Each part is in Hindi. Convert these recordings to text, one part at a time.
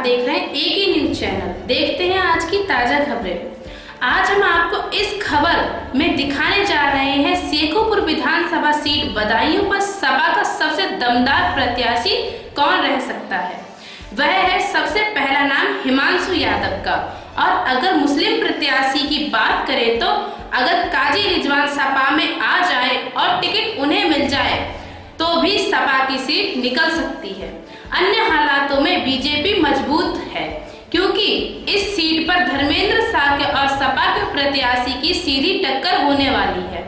देख रहे हैं एक ही न्यूज चैनल। देखते हैं आज की ताजा खबरें। आज हम आपको इस खबर में दिखाने जा रहे हैं शेखोपुर विधानसभा सीट बदायूं पर सपा का सबसे दमदार प्रत्याशी कौन रह सकता है। वह है सबसे पहला नाम हिमांशु यादव का। और अगर मुस्लिम प्रत्याशी की बात करें तो अगर काजी रिजवान सपा में आ जाए और टिकट उन्हें मिल जाए तो भी सपा की सीट निकल सकती है। अन्य हालातों में बीजेपी मजबूत है क्योंकि इस सीट पर धर्मेंद्र साह के और सपा के प्रत्याशी की सीधी टक्कर होने वाली है।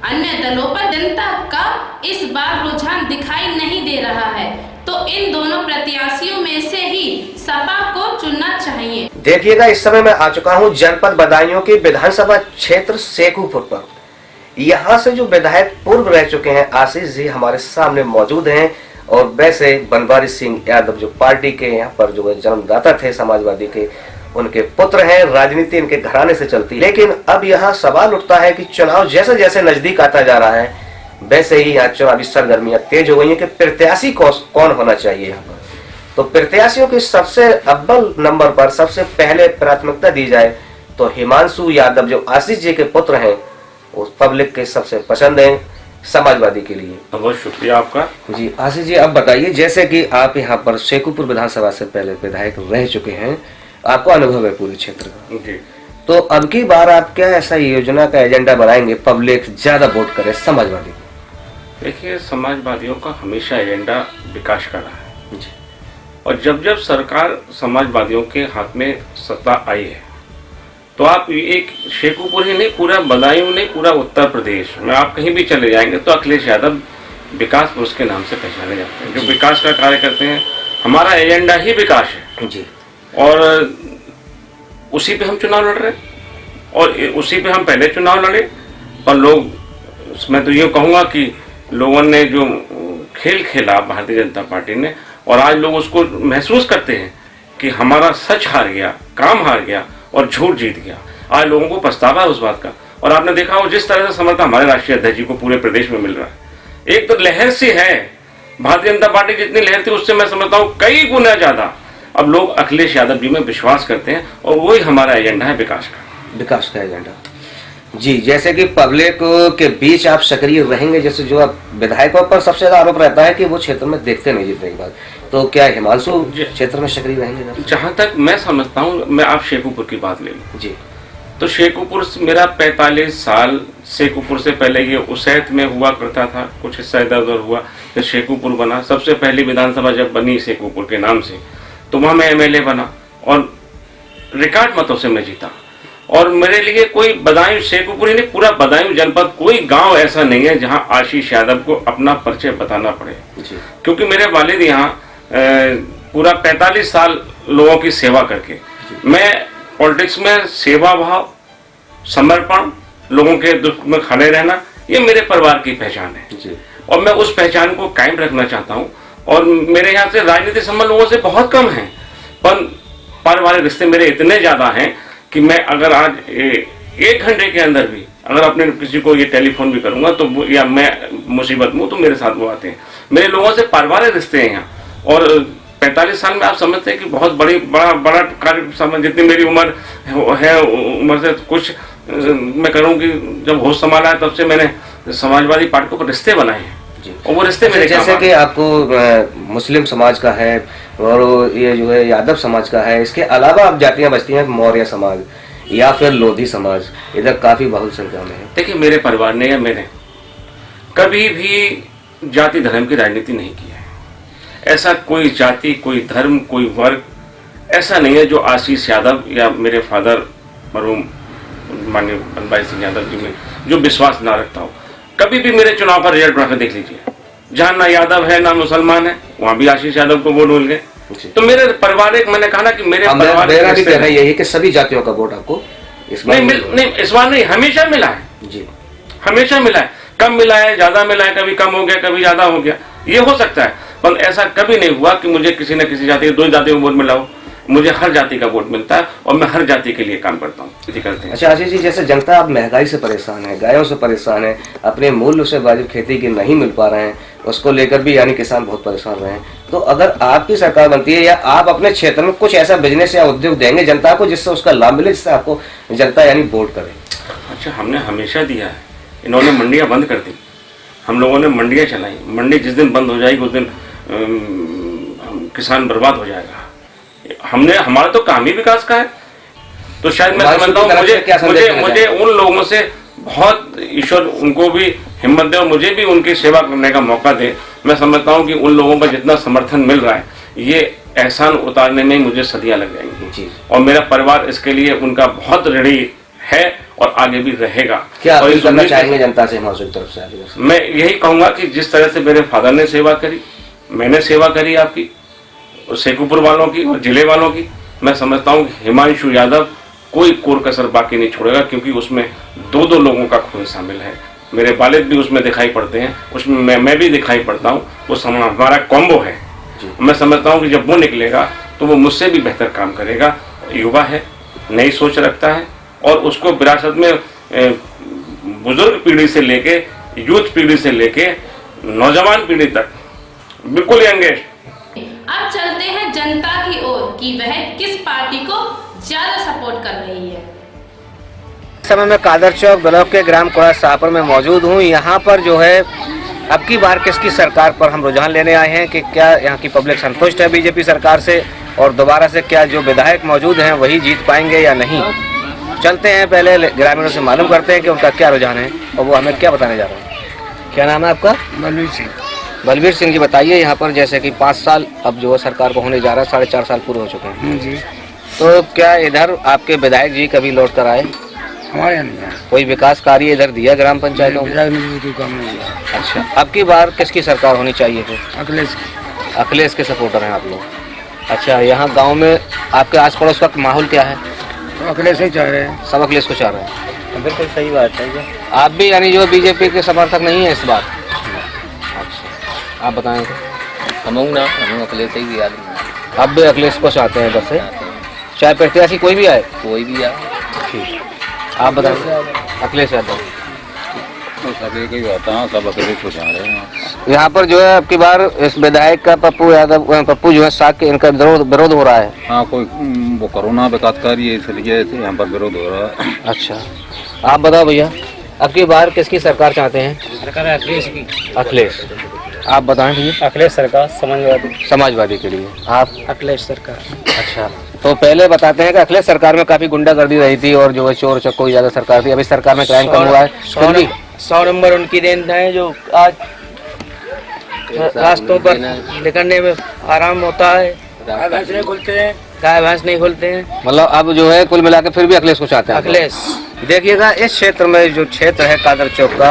अन्य दलों पर जनता का इस बार रुझान दिखाई नहीं दे रहा है, तो इन दोनों प्रत्याशियों में से ही सपा को चुनना चाहिए। देखिएगा, इस समय मैं आ चुका हूं जनपद बदायूं के विधानसभा क्षेत्र शेखोपुर पर। यहाँ से जो विधायक पूर्व रह चुके हैं आशीष जी हमारे सामने मौजूद हैं, और वैसे बनवारी सिंह यादव जो पार्टी के यहाँ पर जो जन्मदाता थे समाजवादी के, उनके पुत्र हैं। राजनीति इनके घराने से चलती है। लेकिन अब यहाँ सवाल उठता है कि चुनाव जैसे जैसे नजदीक आता जा रहा है वैसे ही यहाँ चुनावी सरगर्मियां तेज हो गई है कि प्रत्याशी कौन होना चाहिए यहाँ पर। तो प्रत्याशियों के सबसे अव्वल नंबर पर सबसे पहले प्राथमिकता दी जाए तो हिमांशु यादव जो आशीष जी के पुत्र हैं वो पब्लिक के सबसे पसंद है समाजवादी के लिए। बहुत शुक्रिया आपका जी। आशीष जी, अब बताइए, जैसे कि आप यहाँ पर शेखोपुर विधानसभा से पहले विधायक रह चुके हैं, आपको अनुभव है पूरे क्षेत्र का जी। तो अब की बार आप क्या ऐसा योजना का एजेंडा बनाएंगे पब्लिक ज्यादा वोट करे समाजवादी? देखिए, समाजवादियों का हमेशा एजेंडा विकास का रहा है जी। और जब जब सरकार समाजवादियों के हाथ में सत्ता आई है तो आप एक शेखोपुर ही नहीं, पूरा बदायूं नहीं, पूरा उत्तर प्रदेश में आप कहीं भी चले जाएंगे तो अखिलेश यादव विकास पुरुष के नाम से पहचाने जाते हैं, जो विकास का कार्य करते हैं। हमारा एजेंडा ही विकास है जी। और उसी पे हम चुनाव लड़ रहे हैं और उसी पे हम पहले चुनाव लड़े। और लोग, मैं तो ये कहूँगा कि लोगों ने जो खेल खेला भारतीय जनता पार्टी ने, और आज लोग उसको महसूस करते हैं कि हमारा सच हार गया, काम हार गया और झूठ जीत गया। आज लोगों को पछतावा है उस बात का। और आपने देखा हो जिस तरह से समर्थन हमारे राष्ट्रीय अध्यक्ष जी को पूरे प्रदेश में मिल रहा है। एक तो लहर सी है, भारतीय जनता पार्टी जितनी लहर थी उससे मैं समझता हूँ कई गुना ज्यादा अब लोग अखिलेश यादव जी में विश्वास करते हैं, और वही हमारा एजेंडा है विकास का एजेंडा जी। जैसे कि पब्लिक के बीच आप सक्रिय रहेंगे, जैसे जो आप विधायकों पर सबसे ज्यादा आरोप रहता है कि वो क्षेत्र में देखते नहीं जीतने के बाद, तो क्या हिमांशु क्षेत्र में सक्रिय रहेंगे? जहां तक मैं समझता हूं, मैं आप शेखोपुर की बात ले लूं जी, तो शेखोपुर मेरा 45 साल, शेखोपुर से पहले ये उसैत में हुआ करता था, कुछ हिस्सा इधर उधर हुआ, फिर शेखोपुर बना। सबसे पहली विधानसभा जब बनी शेखोपुर के नाम से तो वहां मैं एमएलए बना और रिकॉर्ड मतों से मैं जीता। और मेरे लिए कोई बदायूं शेखोपुर ही नहीं, पूरा बदायूं जनपद कोई गांव ऐसा नहीं है जहां आशीष यादव को अपना परिचय बताना पड़े जी। क्योंकि मेरे वालिद यहाँ पूरा 45 साल लोगों की सेवा करके, मैं पॉलिटिक्स में सेवा भाव, समर्पण, लोगों के दुख में खड़े रहना, ये मेरे परिवार की पहचान है जी। और मैं उस पहचान को कायम रखना चाहता हूँ। और मेरे यहाँ से राजनीतिक संबंध लोगों से बहुत कम है, पर पारिवारिक रिश्ते मेरे इतने ज्यादा हैं कि मैं अगर आज 1 घंटे के अंदर भी अगर अपने किसी को ये टेलीफोन भी करूंगा तो या मैं मुसीबत में हूं तो मेरे साथ वो आते हैं। मेरे लोगों से पारिवारिक रिश्ते हैं यहाँ। और 45 साल में आप समझते हैं कि बहुत बड़ा कार्य समझ, जितनी मेरी उम्र है उम्र से कुछ मैं करूँ कि जब होश संभाला है तब से मैंने समाजवादी पार्टी को रिश्ते बनाए हैं और वो रिश्ते मेरे जैसे कि आपको मुस्लिम समाज का है और ये जो है यादव समाज का है, इसके अलावा आप जातियां बचती हैं मौर्य समाज या फिर लोधी समाज, इधर काफी बहुल संख्या में है। देखिए, मेरे परिवार ने या मैंने कभी भी जाति धर्म की राजनीति नहीं की है। ऐसा कोई जाति, कोई धर्म, कोई वर्ग ऐसा नहीं है जो आशीष यादव या मेरे फादर मरहूम माननीय बनवारी सिंह यादव जी में जो विश्वास ना रखता हो। कभी भी मेरे चुनाव का रिजल्ट बनाकर देख लीजिए, जहां ना यादव है ना मुसलमान है, वहां भी आशीष यादव को वोट मिल गए। तो मेरे परिवारिक, मैंने कहा ना कि मेरे परिवार यही कि सभी जातियों का वोट आपको इस बार नहीं, हमेशा मिला है जी, हमेशा मिला है। कम मिला है, ज्यादा मिला है, कभी कम हो गया, कभी ज्यादा हो गया, ये हो सकता है, पर ऐसा कभी नहीं हुआ कि मुझे किसी न किसी जाति, 2 जातियों को वोट मिला हो। मुझे हर जाति का वोट मिलता है और मैं हर जाति के लिए काम करता हूँ, करते हैं। अच्छा आशीष जी, जैसे जनता अब महंगाई से परेशान है, गायों से परेशान है, अपने मूल्य से वाजिब खेती के नहीं मिल पा रहे हैं, उसको लेकर भी यानी किसान बहुत परेशान रहे हैं, तो अगर आपकी सरकार बनती है या आप अपने क्षेत्र में कुछ ऐसा बिजनेस या उद्योग देंगे जनता को जिससे उसका लाभ मिले, जिससे आपको जनता यानी वोट करे? अच्छा, हमने हमेशा दिया है। इन्होंने मंडियां बंद कर दी, हम लोगों ने मंडियां चलाई। मंडी जिस दिन बंद हो जाएगी उस दिन किसान बर्बाद हो जाएगा। हमारा तो काम ही विकास का है। तो शायद मैं समझता हूँ मुझे उन लोगों से बहुत ईश्वर उनको भी हिम्मत दे और मुझे भी उनकी सेवा करने का मौका दे। मैं समझता हूँ कि उन लोगों का जितना समर्थन मिल रहा है, ये एहसान उतारने में मुझे सदियां लग जाएंगी और मेरा परिवार इसके लिए उनका बहुत ऋणी है और आगे भी रहेगा। क्या और करना चाहेंगे जनता से हमारी तरफ से? मैं यही कहूंगा कि जिस तरह से मेरे फादर ने सेवा करी, मैंने सेवा करी आपकी शेखुपुर वालों की और जिले वालों की, मैं समझता हूँ हिमांशु यादव कोई कोर कसर बाकी नहीं छोड़ेगा, क्योंकि उसमें दो लोगों का खून शामिल है। मेरे वालिद भी उसमें दिखाई पड़ते हैं, उसमें मैं भी दिखाई पड़ता हूँ। वो हमारा कॉम्बो है। मैं समझता हूँ कि जब वो निकलेगा तो वो मुझसे भी बेहतर काम करेगा। युवा है, नई सोच रखता है और उसको विरासत में बुजुर्ग पीढ़ी से लेके यूथ पीढ़ी से लेके नौजवान पीढ़ी तक बिल्कुल यंगेस्ट। अब चलते हैं जनता की ओर कि वह किस पार्टी को ज्यादा सपोर्ट कर रही है। इस समय मैं कादर चौक ब्लॉक के ग्राम कोड़ा शाहपुर में मौजूद हूँ। यहाँ पर जो है अब की बार किसकी सरकार पर हम रुझान लेने आए हैं कि क्या यहाँ की पब्लिक संतुष्ट है बीजेपी सरकार से और दोबारा से क्या जो विधायक मौजूद हैं वही जीत पाएंगे या नहीं। चलते हैं, पहले ग्रामीणों से मालूम करते हैं कि उनका क्या रुझान है और वो हमें क्या बताने जा रहे हैं। क्या नाम है आपका? बलवीर सिंह। बलवीर सिंह जी, बताइए यहाँ पर जैसे कि 5 साल अब जो है सरकार को होने जा रहा है, 4.5 साल पूरे हो चुके हैं जी। तो क्या इधर आपके विधायक जी कभी लौट कर आए? हमारे यहाँ नहीं है। कोई विकास कार्य इधर दिया ग्राम पंचायतों में? कोई काम नहीं है। अच्छा, अब की बार किसकी सरकार होनी चाहिए फिर? अखिलेश। अखिलेश के सपोर्टर हैं आप लोग? अच्छा, यहाँ गांव में आपके आस पड़ोस का माहौल क्या है? तो अखिलेश ही चाह रहे हैं। सब अखिलेश को चाह रहे हैं। बिल्कुल सही बात है। आप भी यानी जो बीजेपी के समर्थक नहीं है इस बार? अच्छा, आप बताएं। हम अखिलेश ही भी आदमी। आप भी अखिलेश को चाहते हैं इधर से, चाहे प्रत्याशी कोई भी आए? कोई भी आए। ठीक, आप बताएं। अखिलेश यादव। सब अखिलेश को चाह रहे हैं। यहाँ पर जो है अब की बार इस विधायक का पप्पू जो है साग के इनका विरोध हो रहा है। हाँ, कोई वो कोरोना विकासकारी है इसलिए यहाँ पर विरोध हो रहा है। अच्छा, आप बताओ भैया, अब की बार किसकी सरकार चाहते हैं? सरकार अखिलेश की। अखिलेश। आप बताएं भैया। अखिलेश सरकार समाजवादी के लिए। आप? अखिलेश सरकार। अच्छा, तो पहले बताते हैं कि अखिलेश सरकार में काफी गुंडागर्दी रही थी और जो है चोर चक्को की ज्यादा सरकार थी। अभी सरकार में क्राइम कम हुआ है। 100 नंबर उनकी देन है जो आज रास्तों पर निकलने में आराम होता है। गाय भैंस नहीं खुलते हैं। मतलब अब जो है कुल मिला के फिर भी अखिलेश को चाहते हैं। अखिलेश। देखिएगा इस क्षेत्र में जो क्षेत्र है कादर चौक का,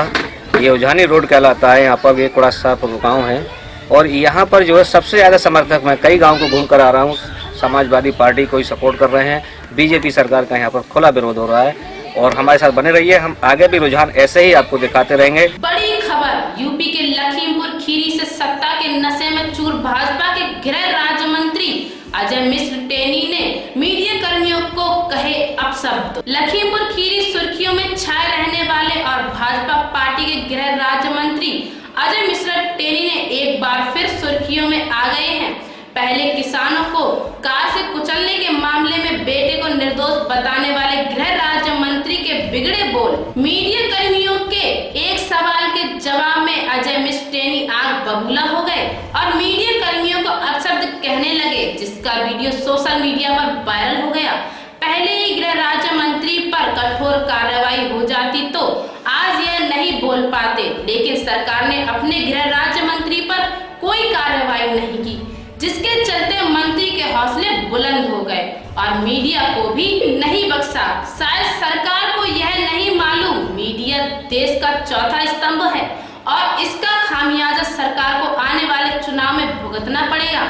ये उजानी रोड कहलाता है। यहाँ पर ये कोड़ा शाहपुर गाँव है और यहाँ पर जो है सबसे ज्यादा समर्थक मैं कई गाँव को घूम कर आ रहा हूँ, समाजवादी पार्टी को ही सपोर्ट कर रहे हैं। बीजेपी सरकार का यहाँ पर खुला विरोध हो रहा है और हमारे साथ बने रहिए, हम आगे भी रुझान ऐसे ही आपको दिखाते रहेंगे। बड़ी खबर, यूपी के लखीमपुर खीरी से सत्ता के नशे में चूर भाजपा के गृह राज्य मंत्री अजय मिश्र टेनी ने मीडिया कर्मियों को कहे अपशब्द। लखीमपुर खीरी सुर्खियों में छाए रहने वाले और भाजपा पार्टी के गृह राज्य मंत्री अजय मिश्र टेनी ने एक बार फिर सुर्खियों में आ गए हैं। पहले किसानों को कार से कुचलने के मामले में बेटे को निर्दोष बताने वाले गृह राज्य मंत्री के बिगड़े बोल। मीडिया कर्मियों के एक सवाल के जवाब में अजय मिश्र टेनी आग बबूला हो गए और मीडिया कर्मियों को अपशब्द कहने लगे, जिसका वीडियो सोशल मीडिया पर वायरल हो गया। पहले ही गृह राज्य मंत्री पर कठोर कार्रवाई हो जाती तो आज यह नहीं बोल पाते, लेकिन सरकार ने अपने गृह राज्य मंत्री पर कोई कार्रवाई नहीं की, जिसके चलते मंत्री के हौसले बुलंद हो गए और मीडिया को भी नहीं बख्शा। शायद सरकार को यह नहीं मालूम मीडिया देश का चौथा स्तंभ है और इसका खामियाजा सरकार को आने वाले चुनाव में भुगतना पड़ेगा।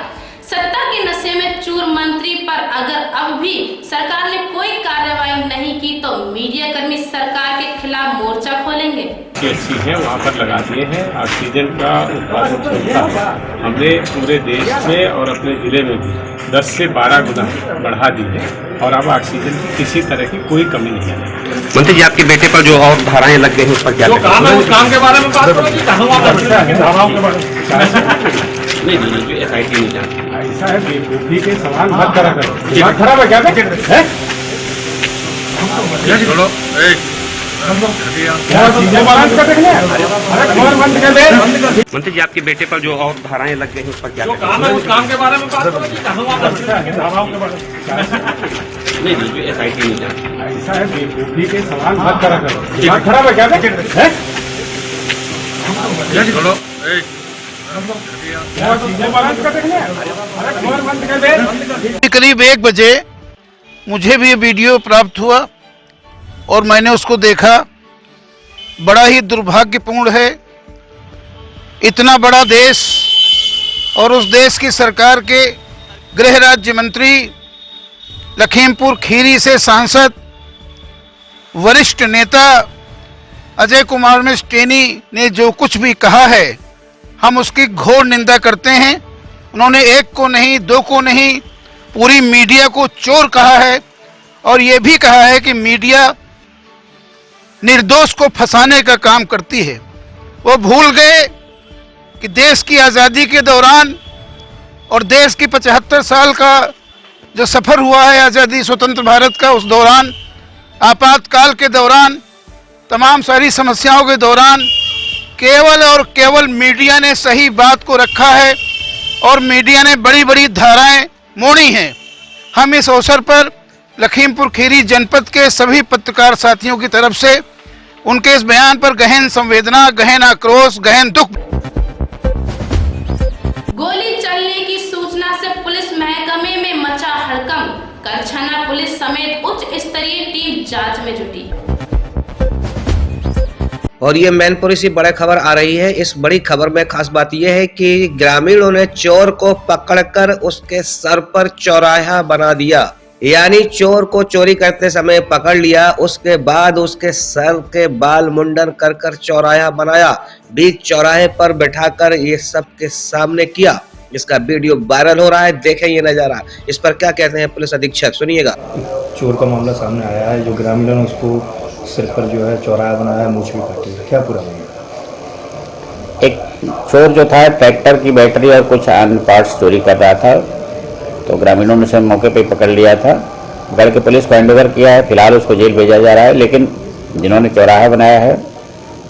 सत्ता के नशे में चूर मंत्री पर अगर अब भी सरकार ने कोई कार्रवाई नहीं की तो मीडिया कर्मी सरकार के खिलाफ मोर्चा खोलेंगे। ऐसी है वहाँ पर लगा दिए हैं। ऑक्सीजन का उत्पादन क्षमता हमने पूरे देश में और अपने जिले में भी 10 से 12 गुना बढ़ा दी है। और अब ऑक्सीजन की किसी तरह की कोई कमी नहीं है। मंत्री जी, आपके बेटे पर जो और धाराएं लग गई हैं उस पर क्या जो काम है उस काम के बारे में बात करो जी, धाराओं के बारे में नहीं SIT नहीं जानती। ऐसा है, बेवकूफी के सवाल मत करा करो। दिमाग खराब है क्या? मंत्री जी, आपके बेटे पर जो और धाराएं लग गई हैं उस पर क्या जो काम है उस काम के बारे में बात करो जी, धाराओं के बारे में नहीं SIT नहीं जानती। ऐसा है, बेवकूफी के सवाल मत करा करो। दिमाग खराब है क्या? करीब 1 बजे मुझे भी ये वीडियो प्राप्त हुआ और मैंने उसको देखा। बड़ा ही दुर्भाग्यपूर्ण है, इतना बड़ा देश और उस देश की सरकार के गृह राज्य मंत्री, लखीमपुर खीरी से सांसद, वरिष्ठ नेता अजय कुमार मिश्र टेनी ने जो कुछ भी कहा है, हम उसकी घोर निंदा करते हैं। उन्होंने एक को नहीं, दो को नहीं, पूरी मीडिया को चोर कहा है और ये भी कहा है कि मीडिया निर्दोष को फंसाने का काम करती है। वो भूल गए कि देश की आज़ादी के दौरान और देश की 75 साल का जो सफ़र हुआ है आज़ादी स्वतंत्र भारत का, उस दौरान आपातकाल के दौरान, तमाम सारी समस्याओं के दौरान केवल और केवल मीडिया ने सही बात को रखा है और मीडिया ने बड़ी बड़ी धाराएं मोड़ी हैं। हम इस अवसर पर लखीमपुर खीरी जनपद के सभी पत्रकार साथियों की तरफ से उनके इस बयान पर गहन संवेदना, गहन आक्रोश, गहन दुख। गोली चलने की सूचना से पुलिस महकमे में मचा हड़कंप। करछना पुलिस समेत उच्च स्तरीय टीम जांच में जुटी। और ये मैनपुरी से बड़ी खबर आ रही है। इस बड़ी खबर में खास बात यह है कि ग्रामीणों ने चोर को पकड़कर उसके सर पर चौराहा बना दिया, यानी चोर को चोरी करते समय पकड़ लिया, उसके बाद उसके सर के बाल मुंडन कर कर चौराहा बनाया, बीच चौराहे पर बैठाकर ये सबके सामने किया। इसका वीडियो वायरल हो रहा है, देखें ये नजारा। इस पर क्या कहते हैं पुलिस अधीक्षक, सुनिएगा। चोर का मामला सामने आया है, जो ग्रामीणों ने उसको सिर पर जो है चौराहा बनाया है, मूंछ भी काटी है। क्या पूरा मामला? एक चोर जो था ट्रैक्टर की बैटरी और कुछ अन्य पार्ट्स चोरी कर रहा था, तो ग्रामीणों ने उसे मौके पर पकड़ लिया था। पकड़ के पुलिस को हैंडओवर किया है। फिलहाल उसको जेल भेजा जा रहा है, लेकिन जिन्होंने चौराहा बनाया है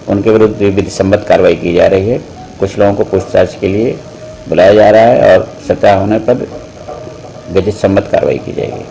उनके विरुद्ध विधि सम्मत कार्रवाई की जा रही है। कुछ लोगों को पूछताछ के लिए बुलाया जा रहा है और सत्ता होने पर विधि सम्मत कार्रवाई की जाएगी।